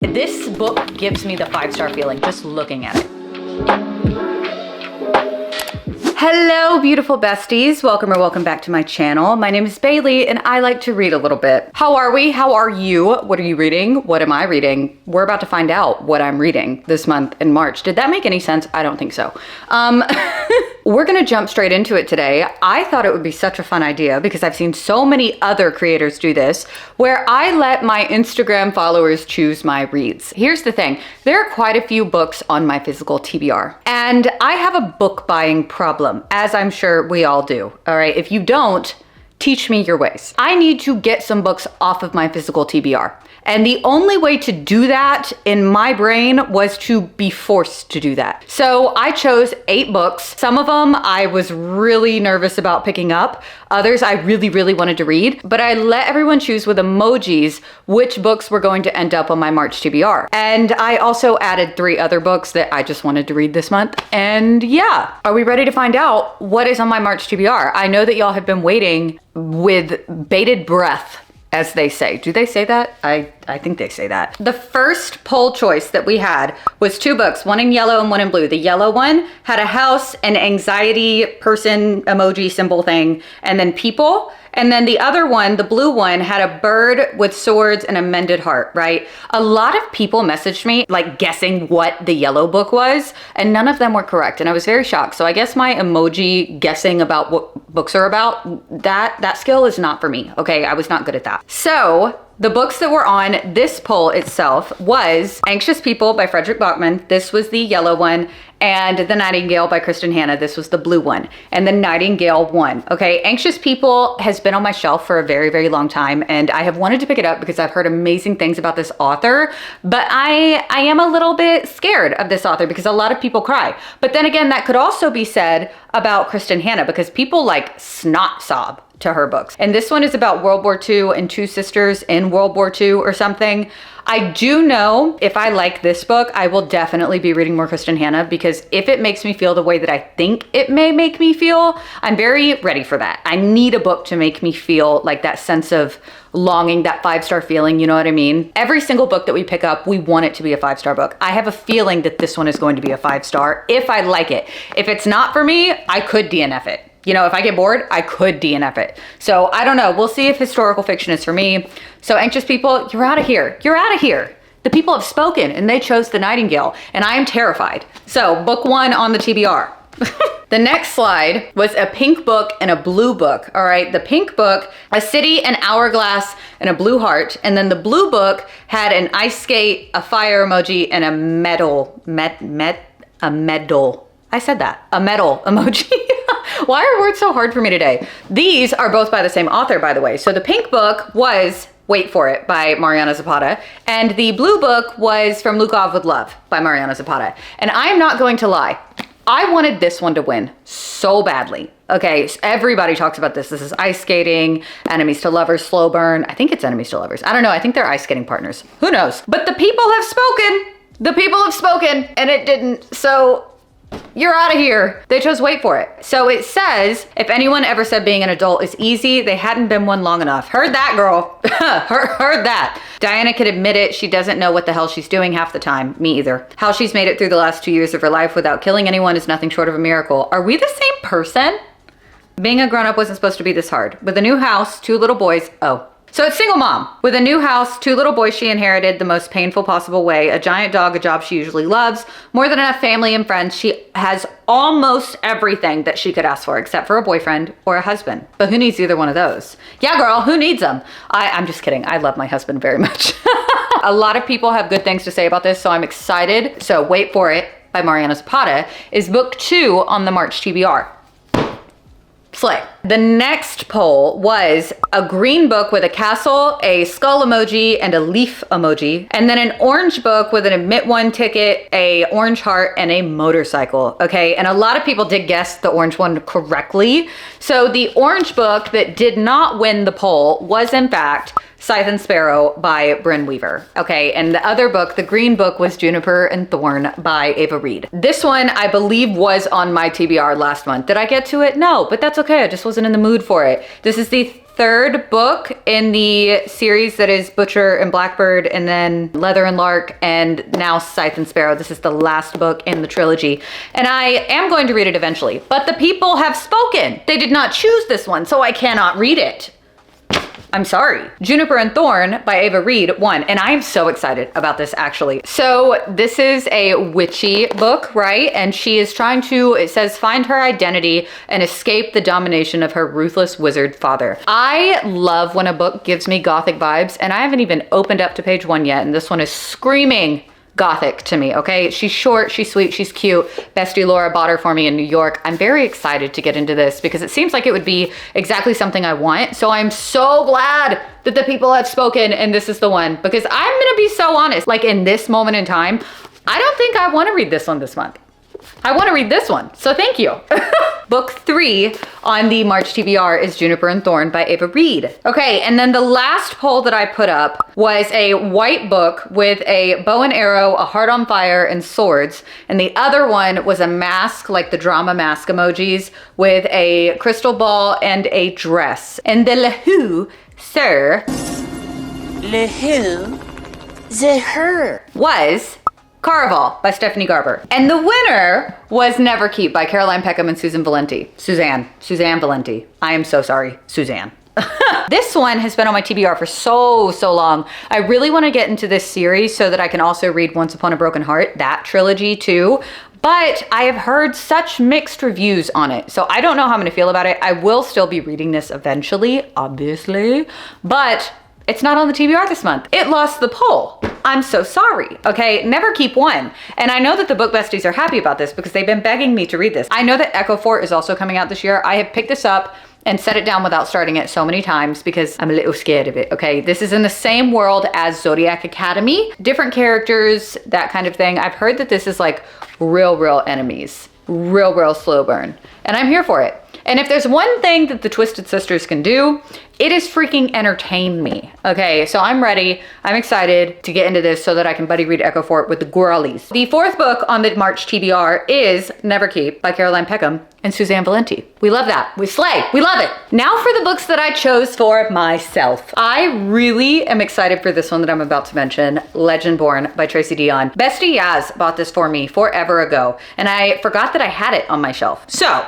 This book gives me the 5-star feeling just looking at it. Hello, beautiful besties. Welcome back to my channel. My name is Bailey and I like to read a little bit. How are we? How are you? What are you reading? What am I reading? We're about to find out what I'm reading this month in March. Did that make any sense? I don't think so. We're gonna jump straight into it today. I thought it would be such a fun idea because I've seen so many other creators do this where I let my Instagram followers choose my reads. Here's the thing. There are quite a few books on my physical TBR and I have a book buying problem, as I'm sure we all do. All right, if you don't, teach me your ways. I need to get some books off of my physical TBR. And the only way to do that in my brain was to be forced to do that. So I chose 8 books. Some of them I was really nervous about picking up. Others I really wanted to read. But I let everyone choose with emojis which books were going to end up on my March TBR. And I also added 3 other books that I just wanted to read this month. And yeah, are we ready to find out what is on my March TBR? I know that y'all have been waiting with bated breath, as they say. Do they say that? I think they say that. The first poll choice that we had was 2 books, one in yellow and one in blue. The yellow one had a house, an anxiety person emoji symbol thing, and then people. And then the other one, the blue one, had a bird with swords and a mended heart, right? A lot of people messaged me like guessing what the yellow book was, and none of them were correct. And I was very shocked. So I guess my emoji guessing about what books are about, that skill is not for me. Okay, I was not good at that. So the books that were on this poll itself was Anxious People by Frederick Bachman. This was the yellow one. And The Nightingale by Kristen Hanna. This was the blue one. And The Nightingale won. Okay, Anxious People has been on my shelf for a very long time. And I have wanted to pick it up because I've heard amazing things about this author. But I am a little bit scared of this author because a lot of people cry. But then again, that could also be said about Kristen Hanna because people like snot sob to her books. And this one is about World War II and 2 sisters in World War II or something. I do know if I like this book, I will definitely be reading more Kristen Hanna because if it makes me feel the way that I think it may make me feel, I'm very ready for that. I need a book to make me feel like that sense of longing, that 5-star feeling, you know what I mean? Every single book that we pick up, we want it to be a 5-star book. I have a feeling that this one is going to be a 5-star if I like it. If it's not for me, I could DNF it. You know, if I get bored, I could DNF it. So I don't know. We'll see if historical fiction is for me. So Anxious People, you're out of here. You're out of here. The people have spoken and they chose The Nightingale and I am terrified. So book 1 on the TBR. The next slide was a pink book and a blue book. All right, the pink book, a city, an hourglass, and a blue heart. And then the blue book had an ice skate, a fire emoji, and a medal. A medal. I said that. A medal emoji. Why are words so hard for me today? These are both by the same author, by the way. So the pink book was, wait for it, by Mariana Zapata. And the blue book was From Lukov with Love by Mariana Zapata. And I'm not going to lie. I wanted this one to win so badly. Okay, so everybody talks about this. This is ice skating, enemies to lovers, slow burn. I think it's enemies to lovers. I don't know. I think they're ice skating partners. Who knows? But the people have spoken. The people have spoken and it didn't. So you're out of here. They chose wait for it. So it says, if anyone ever said being an adult is easy, they hadn't been one long enough. Heard that, girl. Heard that. Diana could admit it. She doesn't know what the hell she's doing half the time. Me either. How she's made it through the last 2 years of her life without killing anyone is nothing short of a miracle. Are we the same person? Being a grown-up wasn't supposed to be this hard. With a new house, 2 little boys. Oh. So it's single mom with a new house, 2 little boys she inherited the most painful possible way, a giant dog, a job she usually loves, more than enough family and friends. She has almost everything that she could ask for except for a boyfriend or a husband. But who needs either one of those? Yeah, girl, who needs them? I'm just kidding. I love my husband very much. A lot of people have good things to say about this, so I'm excited. So Wait for It by Mariana Zapata is book 2 on the March TBR. Slay. The next poll was a green book with a castle, a skull emoji, and a leaf emoji. And then an orange book with an admit 1 ticket, a orange heart, and a motorcycle. Okay, and a lot of people did guess the orange one correctly. So the orange book that did not win the poll was in fact Scythe and Sparrow by Bryn Weaver. Okay, and the other book, the green book, was Juniper and Thorn by Ava Reed. This one, I believe, was on my TBR last month. Did I get to it? No, but that's okay. I just wasn't in the mood for it. This is the third book in the series that is Butcher and Blackbird, and then Leather and Lark, and now Scythe and Sparrow. This is the last book in the trilogy, and I am going to read it eventually, but the people have spoken. They did not choose this one, so I cannot read it. I'm sorry. Juniper and Thorn by Ava Reed won, and I am so excited about this actually. So this is a witchy book, right? And she is trying to, it says, find her identity and escape the domination of her ruthless wizard father. I love when a book gives me gothic vibes, and I haven't even opened up to page 1 yet, and this one is screaming gothic to me, okay? She's short, she's sweet, she's cute. Bestie Laura bought her for me in New York. I'm very excited to get into this because it seems like it would be exactly something I want. So I'm so glad that the people have spoken and this is the one, because I'm gonna be so honest, like in this moment in time, I don't think I wanna read this one this month. I wanna read this one, so thank you. Book 3 on the March TBR is Juniper and Thorn by Ava Reed. Okay, and then the last poll that I put up was a white book with a bow and arrow, a heart on fire, and swords. And the other one was a mask, like the drama mask emojis, with a crystal ball and a dress. And the Le Who, sir. Le Who, the her, was Caraval by Stephanie Garber. And the winner was Never Keep by Caroline Peckham and Susan Valenti. Suzanne Valenti. I am so sorry, Suzanne. This one has been on my TBR for so long. I really want to get into this series so that I can also read Once Upon a Broken Heart, that trilogy too. But I have heard such mixed reviews on it, so I don't know how I'm gonna feel about it. I will still be reading this eventually, obviously, but it's not on the TBR this month. It lost the poll. I'm so sorry, okay? Never Keep won. And I know that the book besties are happy about this because they've been begging me to read this. I know that Echo Fort is also coming out this year. I have picked this up and set it down without starting it so many times because I'm a little scared of it, okay? This is in the same world as Zodiac Academy. Different characters, that kind of thing. I've heard that this is like real enemies. Real slow burn. And I'm here for it. And if there's one thing that the Twisted Sisters can do, it is freaking entertain me. Okay, so I'm ready. I'm excited to get into this so that I can buddy read Echo Fort with the girlies. The fourth book on the March TBR is Never Keep by Caroline Peckham and Suzanne Valenti. We love that. We slay. We love it. Now for the books that I chose for myself. I really am excited for this one that I'm about to mention, Legendborn by Tracy Dion. Bestie Yaz bought this for me forever ago, and I forgot that I had it on my shelf. So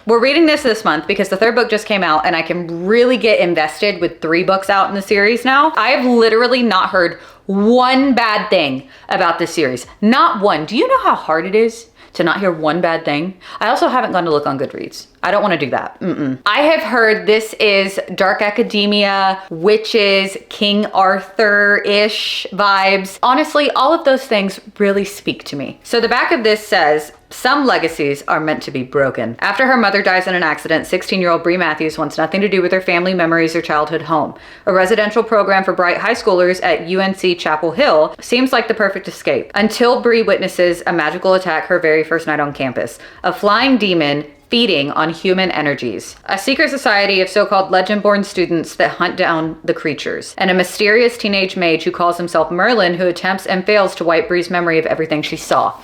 we're reading this month because the third book just came out and I can really get invested with 3 books out in the series now. I have literally not heard one bad thing about this series. Not one. Do you know how hard it is to not hear one bad thing? I also haven't gone to look on Goodreads. I don't want to do that. I have heard this is dark academia, witches, King Arthur-ish vibes. Honestly, all of those things really speak to me. So the back of this says, some legacies are meant to be broken. After her mother dies in an accident, 16-year-old Bree Matthews wants nothing to do with her family memories or childhood home. A residential program for bright high schoolers at UNC Chapel Hill seems like the perfect escape, until Bree witnesses a magical attack her very first night on campus. A flying demon feeding on human energies, a secret society of so-called Legendborn students that hunt down the creatures, and a mysterious teenage mage who calls himself Merlin who attempts and fails to wipe Bree's memory of everything she saw.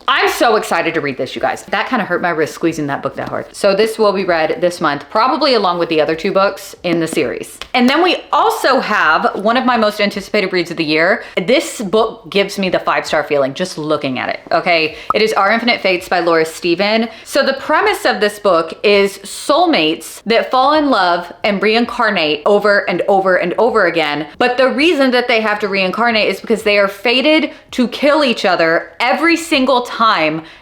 I'm so excited to read this, you guys. That kind of hurt my wrist squeezing that book that hard. So this will be read this month, probably along with the other 2 books in the series. And then we also have one of my most anticipated reads of the year. This book gives me the 5-star feeling just looking at it, okay? It is Our Infinite Fates by Laura Stephen. So the premise of this book is soulmates that fall in love and reincarnate over and over again. But the reason that they have to reincarnate is because they are fated to kill each other every single time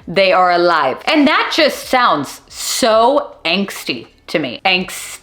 they are alive. And that just sounds so angsty to me. Angsty.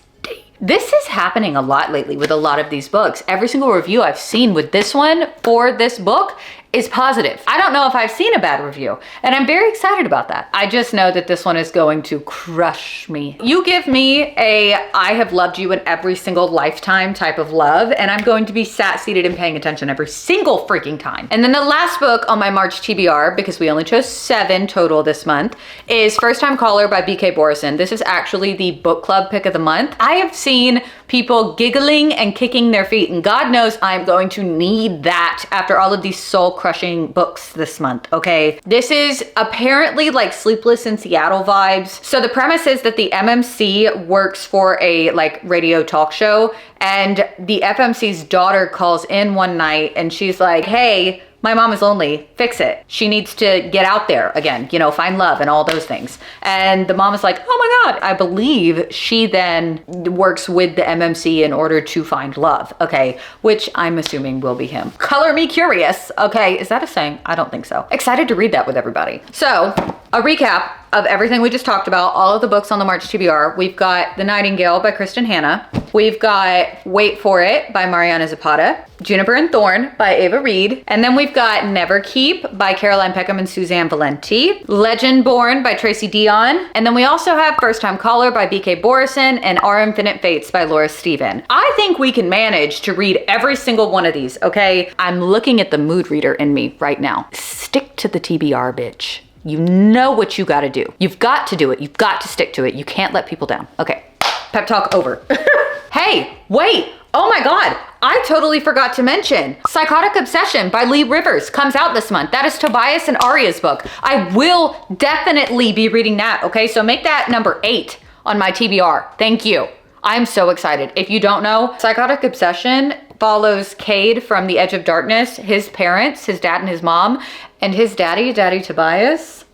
This is happening a lot lately with a lot of these books. Every single review I've seen with this one for this book is positive. I don't know if I've seen a bad review, and I'm very excited about that. I just know that this one is going to crush me. You give me a I have loved you in every single lifetime type of love, and I'm going to be seated and paying attention every single freaking time. And then the last book on my March TBR, because we only chose 7 total this month, is First Time Caller by BK Borison. This is actually the book club pick of the month. I have seen people giggling and kicking their feet, and God knows I'm going to need that after all of these soul crushing books this month, okay? This is apparently like Sleepless in Seattle vibes. So the premise is that the MMC works for a like radio talk show, and the FMC's daughter calls in one night and she's like, hey, my mom is lonely, fix it. She needs to get out there again, you know, find love and all those things. And the mom is like, oh my God. I believe she then works with the MMC in order to find love, okay? Which I'm assuming will be him. Color me curious, okay? Is that a saying? I don't think so. Excited to read that with everybody. So, a recap of everything we just talked about, all of the books on the March TBR. We've got The Nightingale by Kristen Hanna. We've got Wait For It by Mariana Zapata. Juniper and Thorn by Ava Reed. And then we've got Never Keep by Caroline Peckham and Suzanne Valenti. Legend Born by Tracy Dion. And then we also have First Time Caller by BK Borison and Our Infinite Fates by Laura Steven. I think we can manage to read every single one of these, okay? I'm looking at the mood reader in me right now. Stick to the TBR, bitch. You know what you gotta do. You've got to do it. You've got to stick to it. You can't let people down. Okay, pep talk over. Hey, wait. Oh my God, I totally forgot to mention Psychotic Obsession by Lee Rivers comes out this month. That is Tobias and Aria's book. I will definitely be reading that, okay? So make that number 8 on my TBR. Thank you. I'm so excited. If you don't know, Psychotic Obsession follows Cade from The Edge of Darkness, his parents, his dad and his mom, and his daddy, Daddy Tobias,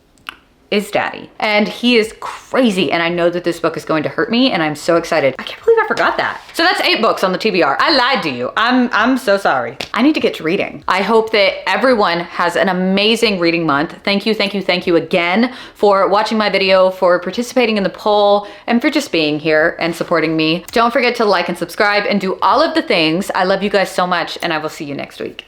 is daddy. And he is crazy, and I know that this book is going to hurt me, and I'm so excited. I can't believe I forgot that. So that's 8 books on the TBR. I lied to you. I'm so sorry. I need to get to reading. I hope that everyone has an amazing reading month. Thank you, thank you, thank you again for watching my video, for participating in the poll, and for just being here and supporting me. Don't forget to like and subscribe and do all of the things. I love you guys so much, and I will see you next week.